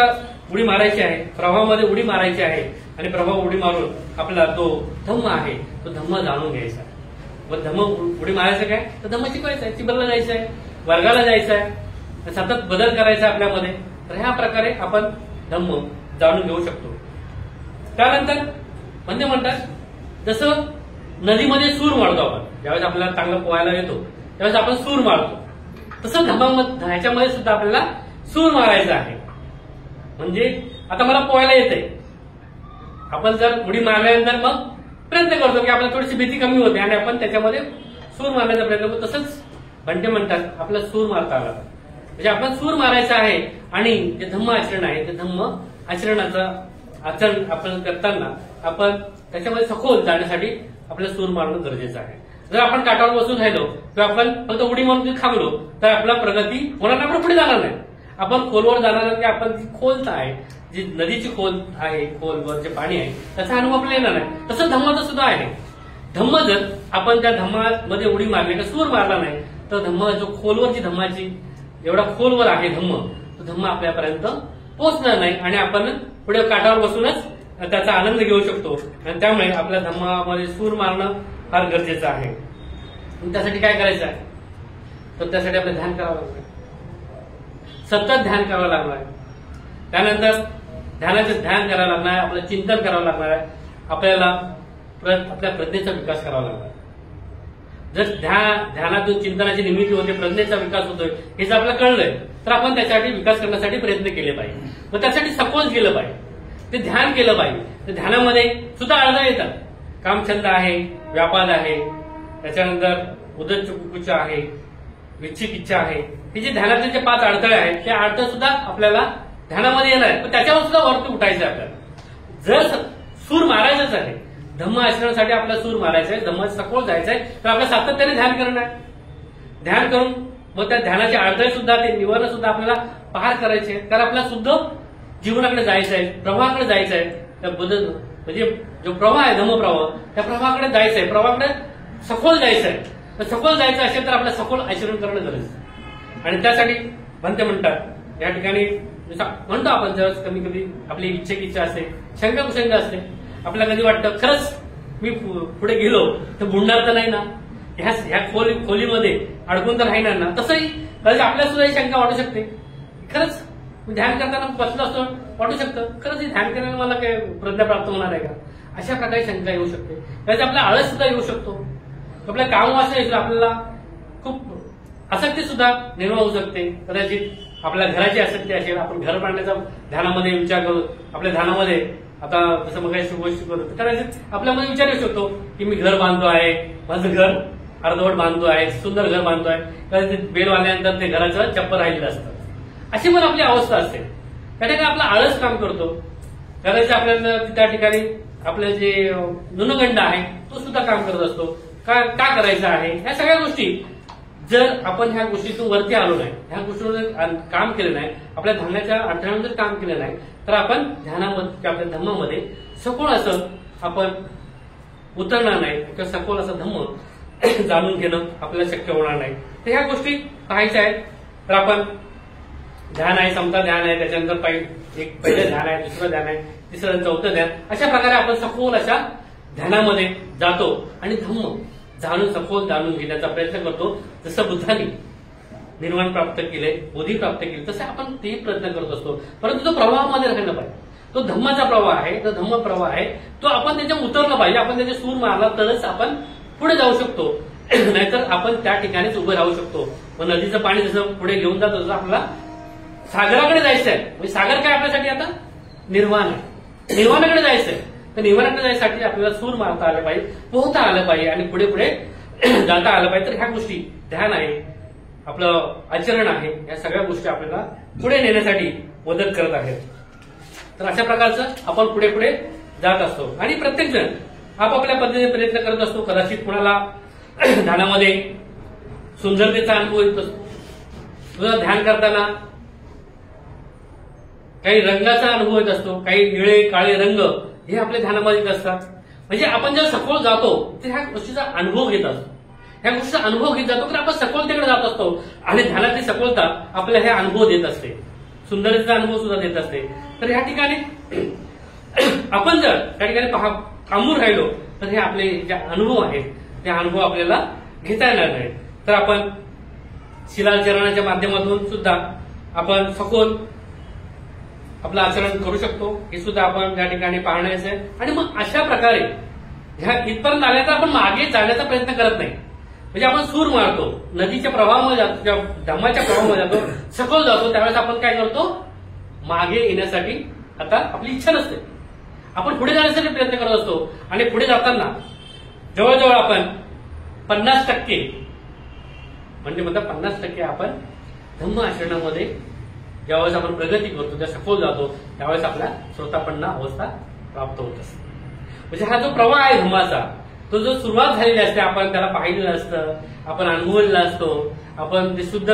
उडी मारायची आहे, प्रवाहामध्ये उडी मारायची आहे. आणि प्रवाह उडी मारून आपल्याला तो धम्म आहे तो धम्म जाणून घ्यायचा. व धम्म उडी मारायचं काय? तर धम्म शिकवायचं आहे, चिबरला जायचं आहे, वर्गाला जायचं आहे, सतत बदल करायचा आपल्यामध्ये. तर ह्या प्रकारे आपण धम्म जाणून घेऊ शकतो. त्यानंतर म्हणतात जसं नदीमध्ये सूर मारतो आपण, ज्यावेळेस आपल्याला चांगलं पोहायला येतो त्यावेळेस आपण सूर मारतो, तसं ह्याच्यामध्ये सुद्धा आपल्याला सूर मारायचा आहे. म्हणजे आता मला पोहायला येतंय, आपण जर उडी मारल्यानंतर मग प्रयत्न करतो की आपल्याला थोडीशी भीती कमी होते आणि आपण त्याच्यामध्ये सूर मारण्याचा प्रयत्न करतो. तसंच भंटे म्हणतात आपल्याला सूर मारता आला, म्हणजे आपण सूर मारायचा आहे. आणि जे धम्म आचरण आहे ते धम्म आचरणाचं आचरण आपण करताना आपण त्याच्यामध्ये सखोल जाण्यासाठी आपल्याला सूर मारणं गरजेचं आहे. जर आपण काठावर बसून राहिलो किंवा आपण फक्त उडी मारून थांबलो तर आपला प्रगती होणार नाही, आपण पुढे जाणार नाही. आपण खोलवर जाणार नाही. आपण जी खोलता आहे, जी नदीची खोल आहे, खोलवर जे पाणी आहे त्याचा अनुभव आपल्याला येणार नाही. तसं धम्माचं सुद्धा आहे. धम्म जर आपण त्या धम्मामध्ये उडी मारली का सूर मारला नाही तर धम्म जो खोलवरची धम्माची एवढा खोलवर आहे धम्म, तो धम्म आपल्यापर्यंत पोहोचणार नाही आणि आपण पुढे काठावर बसूनच त्याचा आनंद घेऊ शकतो. आणि त्यामुळे आपल्या धम्मामध्ये सूर मारणं फार गरजेचं आहे. त्यासाठी काय करायचं आहे? तर त्यासाठी आपलं ध्यान करावं लागणार, सतत ध्यान करावं लागणार. त्यानंतर ध्यानाचं ध्यान करावं लागणार, आपलं चिंतन करावं लागणार आहे. आपल्याला आपल्या प्रज्ञेचा विकास करावा लागणार. जर ध्यानातून चिंतनाची निर्मिती होते, प्रज्ञेचा विकास होतोय हे जर आपल्याला कळलंय तर आपण त्यासाठी विकास करण्यासाठी प्रयत्न केले पाहिजे. मग त्यासाठी सखोल गेलं पाहिजे, ते ध्यान केलं पाहिजे. तर ध्यानामध्ये सुद्धा अडथळे येतात. कामछंद आहे, व्यापाद आहे, त्याच्यानंतर उदच्च कुकुच्च आहे, विच्छिक इच्छा आहे. हे जे ध्यानातले जे 5 अडथळे आहेत ते अडथळे सुद्धा आपल्याला ध्यानामध्ये येणार आहेत. पण त्याच्यावर सुद्धा वरती उठायचं आहे आपल्याला. जर सूर मारायचंच आहे, धम्म आचरणासाठी आपल्याला सूर मारायचा आहे, धम्म सखोल जायचं आहे तर आपल्याला सातत्याने ध्यान करणं आहे. ध्यान करून मग त्या ध्यानाचे अडथळे सुद्धा ते निवारण सुद्धा आपल्याला पार करायचे आहे. कारण आपल्याला सुद्धा जीवनाकडे जायचं आहे, प्रवाहाकडे जायचं आहे. त्या बदल म्हणजे जो प्रवाह आहे धम्म प्रवाह, त्या प्रवाहाकडे जायचं आहे, प्रवाहाकडे सखोल जायचं आहे. तर सखोल जायचं असेल तर आपल्याला सखोल आचरण करणं गरजेचं आहे. आणि त्यासाठी भंते म्हणतात या ठिकाणी म्हणतो आपण जर कमी कधी आपली इच्छा असते, शंका कुशंका असते. आपल्याला कधी वाटतं खरंच मी पुढे गेलो तर बुडणार तर नाही ना, ह्या खोलीमध्ये अडकून तर राहणार ना. तसंही कधी आपल्याला सुद्धा ही शंका वाटू शकते. खरंच ध्यान करताना बसलो असतो वाटू शकतं खरंच ध्यान करायला मला काय प्रज्ञा प्राप्त होणार आहे का, अशा प्रकारे शंका येऊ शकते. त्याचा आपला आळस सुद्धा येऊ शकतो. आपल्या काम वाचण्याची आपल्याला खूप आसक्ती सुद्धा निर्माण होऊ शकते. कदाचित आपल्या घराची आसक्ती असेल, आपण घर बांधण्याचा ध्यानामध्ये विचार करू. आपल्या ध्यानामध्ये आता जसं मग गोष्टी करू कदाचित आपल्यामध्ये विचार येऊ शकतो की मी घर बांधतो आहे, माझं घर अर्धवट बांधतो आहे, सुंदर घर बांधतो आहे. कदाचित बेल वाल्यानंतर ते घराचं चप्पल राहिलेलं असतं. अशी पण आपली अवस्था असते. त्या ठिकाणी आपला आळस काम करतो. कदाचित आपल्याला त्या ठिकाणी आपलं जे न्यूनगंड आहे तो सुद्धा काम करत असतो. का करायचं आहे, ह्या सगळ्या गोष्टी जर आपण ह्या गोष्टीतून वरती आलो नाही, ह्या गोष्टीवर काम केलं नाही, आपल्या ध्यानाच्या अडथळ्यावर जर काम केलं नाही तर आपण ध्यानामध्ये आपल्या धम्मामध्ये सखोल असं आपण उतरणार नाही किंवा सखोल असं धम्म जाणून घेणं आपल्याला शक्य होणार नाही. तर ह्या गोष्टी पाहायच्या आहेत. तर आपण ध्यान आहे, समता ध्यान आहे, त्याच्यानंतर एक पहिलं ध्यान आहे, दुसरं ध्यान आहे, तिसरं चौथं ध्यान, अशा प्रकारे आपण सखोल अशा ध्यानामध्ये जातो आणि धम्म जाणून सखोल जाणून घेण्याचा प्रयत्न करतो. जसं बुद्धांनी निर्वाण प्राप्त केले, बोधी प्राप्त केली, तसे आपण तेही प्रयत्न करत असतो. परंतु तो प्रवाहामध्ये राहिला पाहिजे. तो धम्माचा प्रवाह आहे, तो धम्म प्रवाह आहे, तो आपण त्याच्यात उतरला पाहिजे. आपण त्याचे सूर मारला तरच आपण पुढे जाऊ शकतो, नाहीतर आपण त्या ठिकाणीच उभं राहू शकतो. मग नदीचं पाणी जसं पुढे घेऊन जातो तसं आपल्याला सागराकडे जायचं आहे. म्हणजे सागर काय आपल्यासाठी आता निर्वाण आहे, निर्वाणाकडे जायचं आहे. तर निर्वाणाकडे जायसाठी आपल्याला सूर मारता आलं पाहिजे, पोहता आलं पाहिजे आणि पुढे पुढे जाता आलं पाहिजे. तर ह्या गोष्टी ध्यान आहे, आपलं आचरण आहे, या सगळ्या गोष्टी आपल्याला पुढे नेण्यासाठी मदत करत आहेत. तर अशा प्रकारचं आपण पुढे पुढे जात असतो आणि प्रत्येक जण आपापल्या पद्धतीने प्रयत्न करत असतो. कदाचित कुणाला ध्यानामध्ये सुंदरतेचा अनुभव येत असतो. तुझं ध्यान करताना काही रंगाचा अनुभव येत असतो, काही निळे काळे रंग हे आपल्या ध्यानामध्ये येत असतात. म्हणजे आपण जेव्हा सखोल जातो तर ह्या गोष्टीचा अनुभव घेत असतो. ह्या गोष्टीचा अनुभव घेत जातो की आपण सखोलतेकडे जात असतो आणि ध्यानातली सखोलता आपल्याला हे अनुभव देत असते, सुंदरतेचा अनुभव सुद्धा देत असते. तर ह्या ठिकाणी आपण जर त्या ठिकाणी थांबून राहिलो तर हे आपले जे अनुभव आहेत ते अनुभव आपल्याला घेता येणार नाहीत. तर आपण शिलाचरणाच्या माध्यमातून सुद्धा आपण सखोल आपलं आचरण करू शकतो, हे सुद्धा आपण त्या ठिकाणी पाहण्याचं आहे. आणि मग अशा प्रकारे ह्या इथपर्यंत आल्यानंतर आपण मागे जाण्याचा प्रयत्न करत नाही. म्हणजे आपण सूर मारतो, नदीच्या प्रवाहामध्ये जातो, धम्माच्या प्रवाहामध्ये जातो, सखोल जातो, त्यावेळेस आपण काय करतो, मागे येण्यासाठी आता आपली इच्छा नसते, आपण पुढे जाण्यासाठी प्रयत्न करत असतो. आणि पुढे जाताना जवळजवळ आपण 50% म्हणजे म्हणतात 50% आपण धम्म आचरणामध्ये ज्यावेळेस आपण प्रगती करतो, त्या सखोल जातो, त्यावेळेस आपल्या श्रोतापन्न अवस्था प्राप्त होत असते. म्हणजे हा जो प्रवाह आहे धम्माचा, तो जो सुरुवात झालेली असते, आपण त्याला पाहिलेलं असतं, आपण अनुभवलेला असतो, आपण ते शुद्ध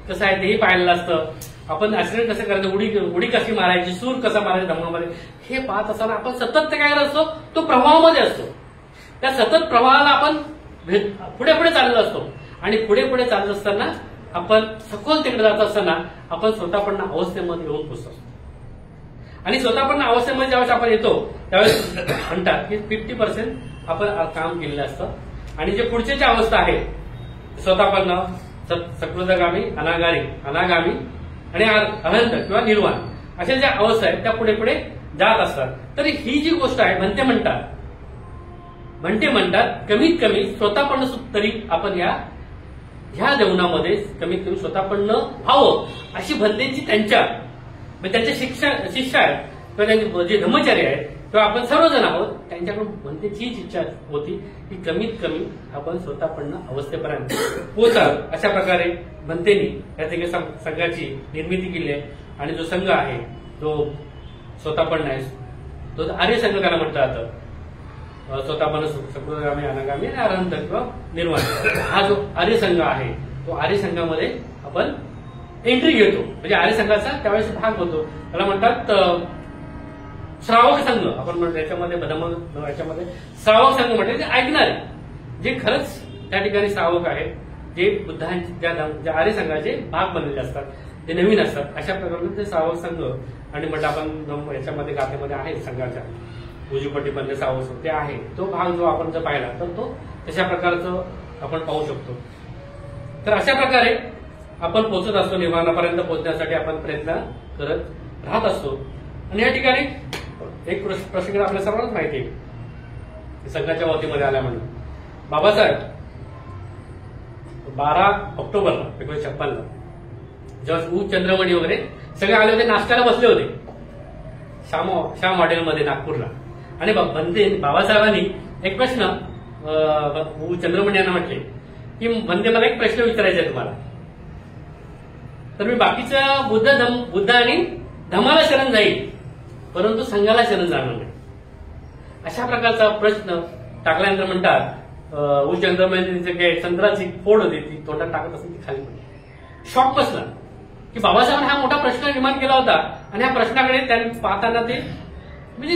कसं आहे तेही पाहिलेलं असतं, आपण आचरण कसं करायचं, उडी कशी मारायची, सूर कसा मारायचा धम्मामध्ये, हे पाहत असताना आपण सतत ते काय करत असतो, तो प्रवाहामध्ये असतो. त्या सतत प्रवाहाला आपण पुढे पुढे चालत असतो. आणि पुढे पुढे चालत असताना आपण सखोल तिकडे जात असताना आपण स्वतःपन्न अवस्थेमध्ये येऊन पोचतो. आणि स्वतःपन्न अवस्थेमध्ये ज्यावेळेस आपण येतो त्यावेळेस म्हणतात की 50% आपण काम केलेलं असतं. आणि जे पुढचे जे अवस्था आहे स्वतःपन्न, सकृतगामी, अनागामी आणि अनंत किंवा निर्वाण, अशा ज्या अवस्था आहेत त्या पुढे पुढे जात असतात. तर ही जी गोष्ट आहे म्हणते म्हणतात कमीत कमी स्वतःपन्न तरी आपण ह्या जीवनामध्ये कमीत कमी स्वतःपन्न व्हावं अशी भंतेची त्यांच्या शिष्य आहेत किंवा त्यांचे जे धर्मचारी आहेत किंवा आपण सर्वजण आहोत त्यांच्याकडून भंतेची हीच इच्छा होती की कमीत कमी आपण स्वतःपन्न अवस्थेपर्यंत पोहोचाल. अशा प्रकारे भंतेनी या ठिकाणी संघाची निर्मिती केली आहे. आणि जो संघ आहे तो स्वतःपन्न आहे, तो आर्य संघ त्याला म्हटलं जातं. स्वतःपन्न, सकृतगामी, अनागामी आणि अनंत किंवा निर्वाण, हा जो आर्य संघ आहे तो आर्य संघामध्ये आपण एंट्री घेतो. म्हणजे आर्य संघाचा त्यावेळेस भाग होतो. त्याला म्हणतात श्रावक संघ. आपण याच्यामध्ये याच्यामध्ये श्रावक संघ म्हणजे जे ऐकणारे, जे खरंच त्या ठिकाणी श्रावक आहेत, जे बुद्धांच्या ज्या आर्य संघाचे भाग बनलेले असतात, ते नवीन असतात, अशा प्रकारे ते श्रावक संघ. आणि म्हणजे आपण याच्यामध्ये गाथेमध्ये आहे संघाच्या उजूपट्टीपर्यंत श्रावक ते आहे, तो भाग जो आपण जर पाहिला तर तो तशा प्रकारचं आपण पाहू शकतो. तर अशा प्रकारे आपण पोहोचत असतो, निर्वाणापर्यंत पोहोचण्यासाठी आपण प्रयत्न करत राहत असतो. आणि या ठिकाणी एक प्रसंग आपल्या सर्वांनाच माहिती आहे, संघाच्या वतीमध्ये आल्या म्हणून बाबासाहेब 12 ऑक्टोबरला 1956 जेव्हा चंद्रमणी वगैरे सगळे आले होते, नाश्त्याला बसले होते श्याम हॉटेलमध्ये नागपूरला. आणि बाबासाहेबांनी एक प्रश्न चंद्रमणी यांना म्हटले की म्हणते मला एक प्रश्न विचारायचा आहे तुम्हाला. तर मी बाकीचं बुद्ध आणि धम्माला शरण जाईल परंतु संघाला शरण जाणार नाही, अशा प्रकारचा प्रश्न टाकल्यानंतर म्हणतात चंद्रमणी काही संत्राची फोड होती ती तोंडात टाकत असेल ती खाली पडली. शॉक बसला की बाबासाहेबांनी हा मोठा प्रश्न निर्माण केला होता आणि ह्या प्रश्नाकडे त्यांनी पाहताना ते म्हणजे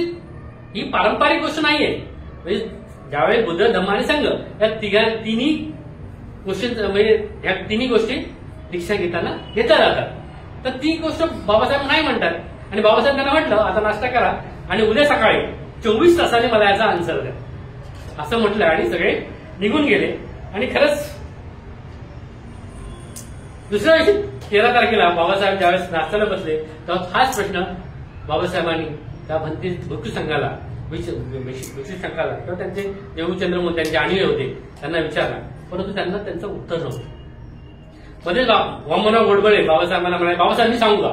ही पारंपरिक गोष्ट नाहीये. म्हणजे ज्यावेळेस बुद्ध, धम्म आणि संघ या तिन्ही गोष्टी म्हणजे ह्या तिन्ही गोष्टी दीक्षा घेताना घेतल्या जातात. तर ती गोष्ट बाबासाहेब नाही म्हणतात. आणि बाबासाहेब त्यांना म्हटलं आता नाश्ता करा आणि उद्या सकाळी 24 तासांनी मला याचा आन्सर द्या असं म्हटलं. आणि सगळे निघून गेले. आणि खरंच दुसऱ्या दिवशी 13 तारखेला बाबासाहेब ज्यावेळेस नाश्त्याला बसले तेव्हा हाच प्रश्न बाबासाहेबांनी त्या भिक्षू संघाला किंवा त्यांचे देवचंद्र त्यांचे आणले होते त्यांना विचारला, परंतु त्यांना त्यांचं उत्तर नव्हतं. मध्ये वामनराव गोडबळे बाबासाहेबांना म्हणाले बाबासाहेब मी सांगू का?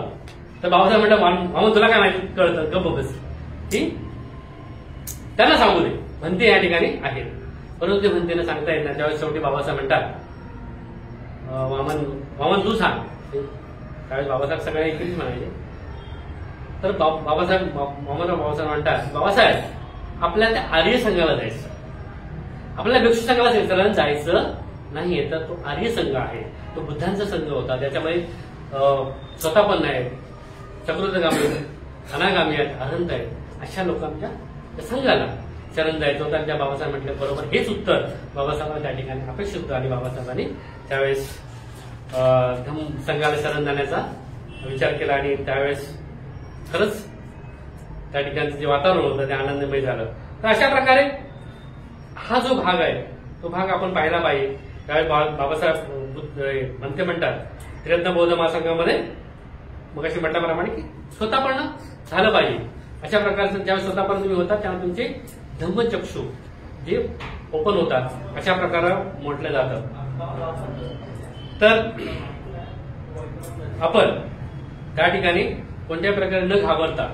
तर बाबासाहेब म्हणतात मामा तुला काय माहिती कळतं गप्प बस, की त्यांना सांगू दे, म्हणते या ठिकाणी आहेत. परंतु ते म्हणतेनं सांगता येत नाही. त्यावेळेस शेवटी बाबासाहेब म्हणतात वामन तू सांग. त्यावेळेस बाबासाहेब सगळे एकच म्हणायचे. तर बाबासाहेब म्हणतात बाबासाहेब आपल्याला त्या आर्य संघाला जायचं, आपल्याला भिक्षू संघाला जायचं नाहीये, तर तो आर्य संघ आहे, तो बुद्धांचा संघ होता. त्याच्यामध्ये स्वतःपन्न आहेत, चक्रोधगामी, अनागामी आहेत, अनंत आहेत, अशा लोकांच्या संघाला शरण जायचं होतं. त्या बाबासाहेब म्हटलं बरोबर हेच उत्तर बाबासाहेबांना त्या ठिकाणी अपेक्षित होतं आणि बाबासाहेबांनी त्यावेळेस धम्म संघाला शरण जाण्याचा विचार केला आणि त्यावेळेस खरंच त्या ठिकाणचं जे वातावरण होतं ते आनंदमय झालं. तर अशा प्रकारे हा जो भाग आहे तो भाग आपण पाहिला पाहिजे. त्यावेळेस बाबासाहेब म्हणतात त्रिरत्न बौद्ध महासंघामध्ये मग अशी म्हटल्याप्रमाणे की स्वतःपर्ण झालं पाहिजे. अशा प्रकारचं ज्यावेळेस स्वतःपर्ण तुम्ही होता त्यावेळेस तुमचे धम्मचक्षु जे ओपन होतात अशा प्रकारे म्हटलं जातं. तर आपण त्या ठिकाणी कोणत्याही प्रकारे न घाबरता,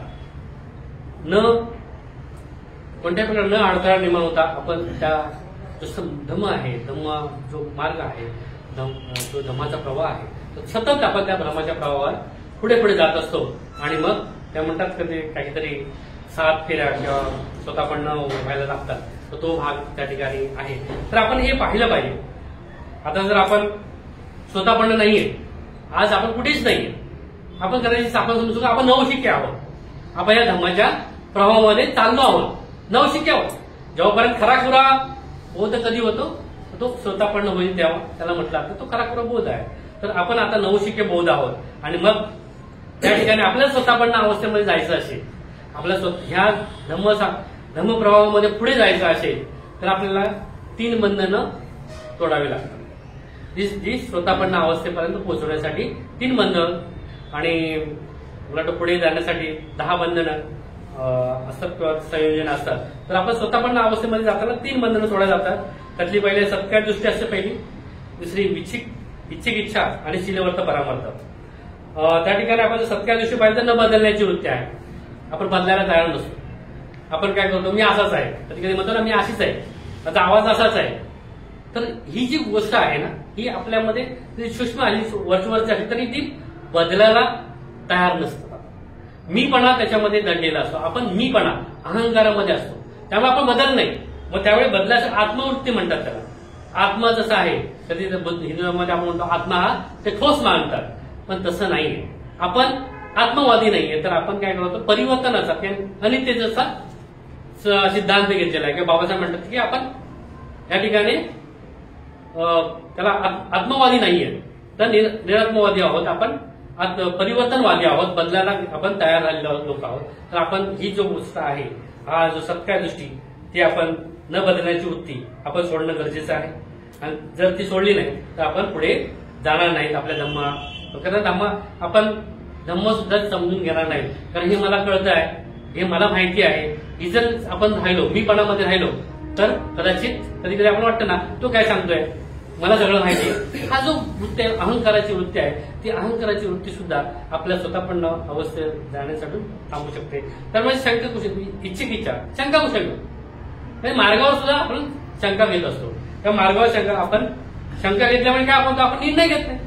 कोणत्याही प्रकारे न अडथळा निर्माण होता आपण त्या जसं धम्म आहे, धम्म जो मार्ग आहे, जो धम्माचा प्रवाह आहे, तर सतत आपण त्या धम्माच्या प्रवाहावर पुढे पुढे जात असतो. आणि मग त्या म्हणतात कधी काहीतरी 7 फेऱ्या किंवा स्वतःपर्ण व्हायला लागतात, तर तो भाग त्या ठिकाणी आहे. तर आपण हे पाहिलं पाहिजे. आता जर आपण स्वतःपर्ण नाहीये, आज आपण कुठेच नाहीये, आपण कदाचित आपण समजू आपण नवशिक्के आहोत, आपण या धम्माच्या प्रवाहामध्ये चाललो आहोत, नवशिक्के आहोत. जेव्हापर्यंत खराखुरा बोध कधी होतो तो स्वतःपर्ण होईल तेव्हा त्याला म्हटलं जातं तो खराखुरा बोध आहे. तर आपण आता नवशिक्के बोध आहोत आणि मग त्या ठिकाणी आपल्याला स्वतःपर्ण अवस्थेमध्ये जायचं असेल, आपल्या ह्या धम्म प्रवाहामध्ये पुढे जायचं असेल तर आपल्याला 3 बंधनं तोडावी लागतात. जी स्वतःपन्न अवस्थेपर्यंत पोहोचवण्यासाठी 3 बंधन आणि उलट पुढे जाण्यासाठी 10 बंधनं असतात किंवा संयोजन असतात. तर आपण स्वतःपन्न अवस्थेमध्ये जाताना 3 बंधनं तोडल्या जातात. त्यातली पहिले सत्कार दृष्टी असते पहिली, दुसरी इच्छिक इच्छा आणि शीलवर्त परामर्थ. त्या ठिकाणी आपण सत्कार दृष्टी पाहिजे न बदलण्याची वृत्ती आहे, आपण बदलायला तयार नसतो. आपण काय करतो, मी असाच आहे, कधी कधी म्हणतो ना मी अशीच आहे, माझा आवाज असाच आहे. तर ही जी गोष्ट आहे ना ही आपल्यामध्ये सूक्ष्म आली वरचवरची आली तरी ती बदलायला तयार नसतं. मीपणा त्याच्यामध्ये दडलेला असतो, आपण मीपणा अहंकारामध्ये असतो, त्यामुळे आपण बदल नाही. मग त्यावेळी बदलाची आत्मवृत्ती म्हणतात त्याला. आत्मा जसं आहे कधी हिंदूमध्ये आपण म्हणतो आत्मा हा ते ठोस मानतात, पण तसं नाहीये. आपण आत्मवादी नाहीये, तर आपण काय करतो परिवर्तनाचा अनित्यतेचा सिद्धांत घेतलेला आहे. किंवा बाबासाहेब म्हणतात की आपण या ठिकाणी त्याला आत्मवादी नाहीये, तर निरात्मवादी आहोत, आपण परिवर्तनवादी आहोत, बदलायला आपण तयार झालेलो लोक आहोत. तर आपण ही जो गोष्ट आहे, हा जो सत्कार दृष्टी, ती आपण न बदलण्याची वृत्ती आपण सोडणं गरजेचं आहे. आणि जर ती सोडली नाही तर आपण पुढे जाणार नाहीत आपल्या आपण धम्म सुद्धा समजून घेणार नाही. कारण हे मला कळतं आहे, हे मला माहिती आहे. ही जर आपण राहिलो मीपणामध्ये राहिलो तर कदाचित कधी कधी आपण वाटतं ना तो काय सांगतोय, मला सगळं माहिती आहे. हा जो वृत्ती आहे, अहंकाराची वृत्ती आहे, ती अहंकाराची वृत्ती सुद्धा आपल्या स्वतःपन्न अवस्थेत जाण्यासाठी थांबू शकते. त्यामुळे शंका कुठे इच्छिक इच्छा शंका कुठे मार्गावर सुद्धा आपण शंका घेत असतो. त्या मार्गावर आपण शंका घेतल्यामुळे काय आपण निर्णय घेत नाही.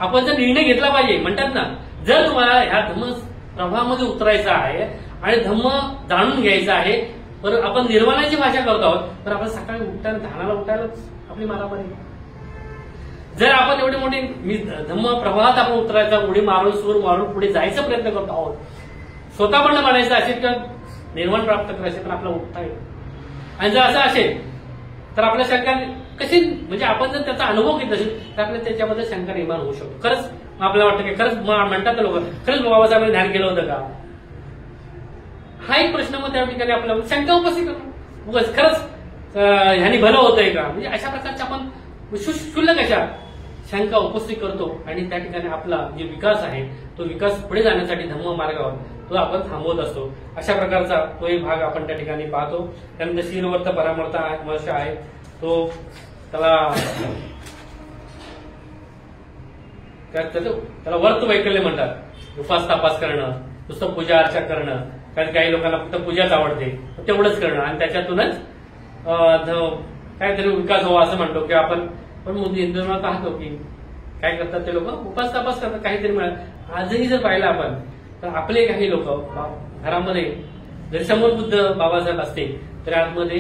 आपण जर निर्णय घेतला पाहिजे, म्हणतात ना जर तुम्हाला ह्या धम्म प्रवाहामध्ये उतरायचं आहे आणि धम्म जाणून घ्यायचं आहे, तर आपण निर्वाणाची भाषा करतो आहोत, तर आपण सकाळी उठताना ध्यानाला उठायलाच आपली मारामारी. जर आपण एवढी मोठी धम्म प्रवाहात आपण उतरायचा, उडी मारून सूर मारून पुढे जायचा प्रयत्न करतो आहोत, स्वतःपण म्हणायचं असेल किंवा निर्वाण प्राप्त करायचे, पण आपला उठता येईल. आणि जर असं असेल तर आपल्या शंका कशी, म्हणजे आपण जर त्याचा अनुभव घेत असेल तर आपल्याला त्याच्याबद्दल शंका निर्माण होऊ शकतो. खरंच आपल्याला वाटतं की खरंच म्हणतात लोक खरंच बाबासाहेबांनी ध्यान केलं होतं का, हा एक प्रश्न मग त्या ठिकाणी आपल्याला शंका उपस्थित करतो. खरंच ह्यानी भलं होतंय का, म्हणजे अशा प्रकारच्या आपण क्षुल्लक अशा शंका उपस्थित करतो आणि त्या ठिकाणी आपला जे विकास आहे तो विकास पुढे जाण्यासाठी धम्म मार्गावर तो आपण थांबवत असतो. अशा प्रकारचा तो एक भाग आपण त्या ठिकाणी पाहतो. त्यानंतर शीलवर्त परामर्थ आहे तो त्याला वर्त वैकल्य म्हणतात. उपास तापास करणं, नुसतं पूजा अर्चा करणं, कारण काही लोकांना फक्त पूजाच आवडते, तेवढंच करणं आणि त्याच्यातूनच काहीतरी विकास व्हावा असं म्हणतो. की आपण पण हिंदूंना पाहतो की काय करतात ते लोक उपास तापास करतात, काहीतरी मिळालं. आजही जर पाहिलं आपण तर आपले काही लोक घरामध्ये जरी समोर बुद्ध बाबासाहेब असते तर आतमध्ये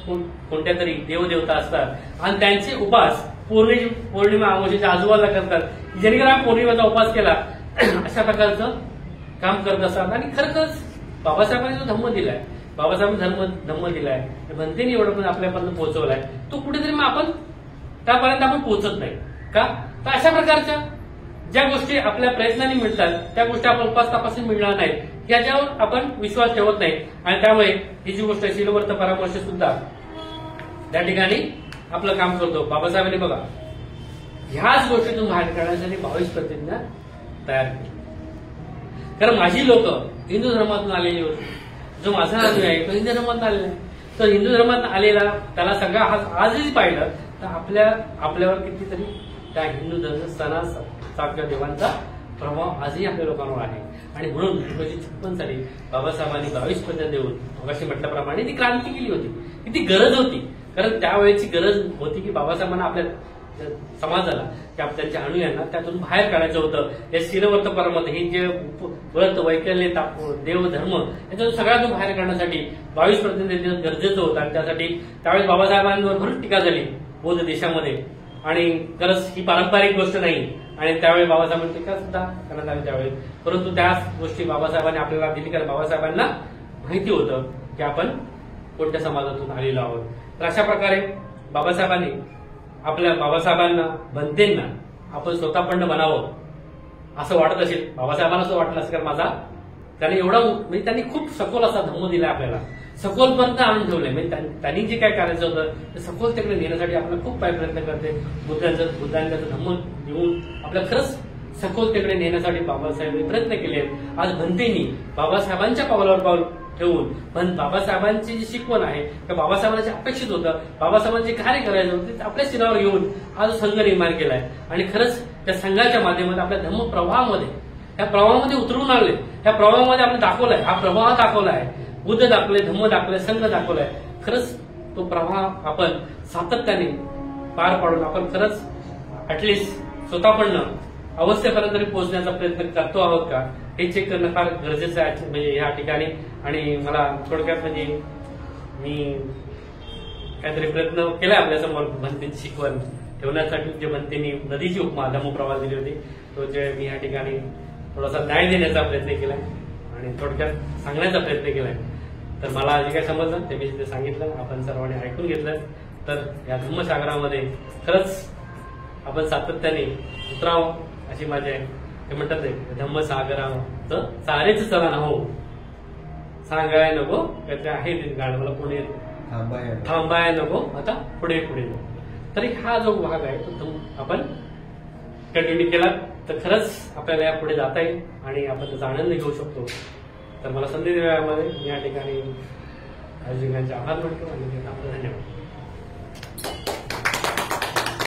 कोणत्या तरी देवदेवता असतात आणि त्यांचे उपास पौर्णिमा अमावस्येच्या आजूबाजूला करतात, जेणेकरून पौर्णिमेचा उपास केला अशा प्रकारचं काम करत असतात. आणि खरंच बाबासाहेबांनी जो धम्म दिलाय, बाबासाहेबांनी धम्म दिलाय, म्हणते एवढं पण आपल्यापर्यंत पोहोचवलाय, तो कुठेतरी मग आपण त्यापर्यंत आपण पोहोचत नाही का. तर अशा प्रकारच्या ज्या गोष्टी आपल्या प्रयत्नांनी मिळतात त्या गोष्टी आपण उपास तपासून मिळणार नाहीत याच्यावर आपण विश्वास ठेवत नाही. आणि त्यामुळे ही जी गोष्ट शीलवर्त परामर्श सुद्धा त्या ठिकाणी आपलं काम करतो. बाबासाहेबांनी बघा ह्याच गोष्टीतून बाहेर काढण्यासाठी 22 प्रतिज्ञा तयार केली. कारण माझी लोक हिंदू धर्मातून आलेली होती, जो माझा अनुयायी आहे तो हिंदू धर्मातून आलेला आहे. तर हिंदू धर्मात आलेला त्याला सगळा आजही पाहिलं तर आपल्यावर कितीतरी त्या हिंदू धर्म सणासारख्या देवांचा प्रभाव आजही आपल्या लोकांवर आहे. आणि म्हणून 1956 साली बाबासाहेबांनी 22 प्रतिज्ञा देऊन मगाशी म्हटल्याप्रमाणे ती क्रांती केली होती. किती गरज होती, कारण त्यावेळेची गरज होती की बाबासाहेबांना आपल्या समाजाला त्यांच्या अनुयांना त्यातून बाहेर काढायचं होतं. या शीलवर्त परमत हे जे व्रत वैकल्य देव धर्म याच्यातून सगळ्यातून बाहेर काढण्यासाठी 22 प्रतिज्ञा देणं गरजेचं होतं. आणि त्यासाठी त्यावेळेस बाबासाहेबांवर भरपूर टीका झाली बौद्ध देशामध्ये. आणि खरंच ही पारंपरिक गोष्ट नाही आणि त्यावेळी बाबासाहेबांनी टीका सुद्धा करण्यात आली त्यावेळी. परंतु त्याच गोष्टी बाबासाहेबांनी आपल्याला दिली, कारण बाबासाहेबांना माहिती होतं की आपण कोणत्या समाजातून आलेलो आहोत. तर अशा प्रकारे बाबासाहेबांनी बाबासाहेबांना बनतेंना आपण स्वतःपण बनावं असं वाटत असेल. बाबासाहेबांना असं वाटलं असेल, कारण त्यांनी एवढा म्हणजे त्यांनी खूप सखोल असा धम्म दिलाय आपल्याला, सखोलपर्यंत आणून ठेवलंय. म्हणजे त्यांनी जे काय करायचं होतं ते सखोल तिकडे नेण्यासाठी आपल्याला खूप काय प्रयत्न करते. बुद्धांनी त्याचं धम्म देऊन आपल्याला खरंच सखोल तिकडे नेण्यासाठी बाबासाहेबांनी प्रयत्न केले. आज भंतेनी बाबासाहेबांच्या पावलावर पाऊल ठेवून पण बाबासाहेबांची जी शिकवण आहे त्या बाबासाहेबांना अपेक्षित होतं, बाबासाहेबांचे कार्य करायचं होतं ते आपल्या शिरावर घेऊन आज संघ निर्माण केलाय. आणि खरंच त्या संघाच्या माध्यमातून आपल्या धम्म प्रवाहामध्ये त्या प्रवाहामध्ये उतरून आले, त्या प्रवाहामध्ये आपण दाखवलाय, हा प्रवाह दाखवलाय, बुद्ध दाखवले, धम्म दाखवले, संघ दाखवलाय. खरंच तो प्रवाह आपण सातत्याने पार पाडून आपण खरंच ऍटलिस्ट स्वतःपण अवस्थेपर्यंत तरी पोहोचण्याचा प्रयत्न करतो आहोत का हे चेक करणं फार गरजेचं आहे म्हणजे या ठिकाणी. आणि मला थोडक्यात म्हणजे मी काहीतरी प्रयत्न केलाय आपल्यासमोर भंतेची शिकवण ठेवण्यासाठी. जे भंतेनी नदीची उपमा धम्मप्रवाह दिली होती तो जे मी या ठिकाणी थोडासा न्याय देण्याचा प्रयत्न केलाय आणि थोडक्यात सांगण्याचा प्रयत्न केलाय. तर मला जे काही समजलं ते मी तिथे सांगितलं, आपण सर्वांनी ऐकून घेतलं. तर या धम्मसागरामध्ये खरंच आपण सातत्याने उतरावं अशी माझे ते म्हणतात धम्मसागराचं सारेच चलन हो, सांगाय नको काहीतरी आहे ते गाणं मला पुढे थांबाय नको आता पुढे पुढे नको. तरी हा जो भाग आहे तो आपण कंटिन्यू केला तर खरंच आपल्याला या पुढे जाता येईल आणि आपण त्याचा आनंद घेऊ शकतो. तर मला संधी दिल्यामुळे मी या ठिकाणी आयोजकांचे आभार मानतो आणि आपलं धन्यवाद.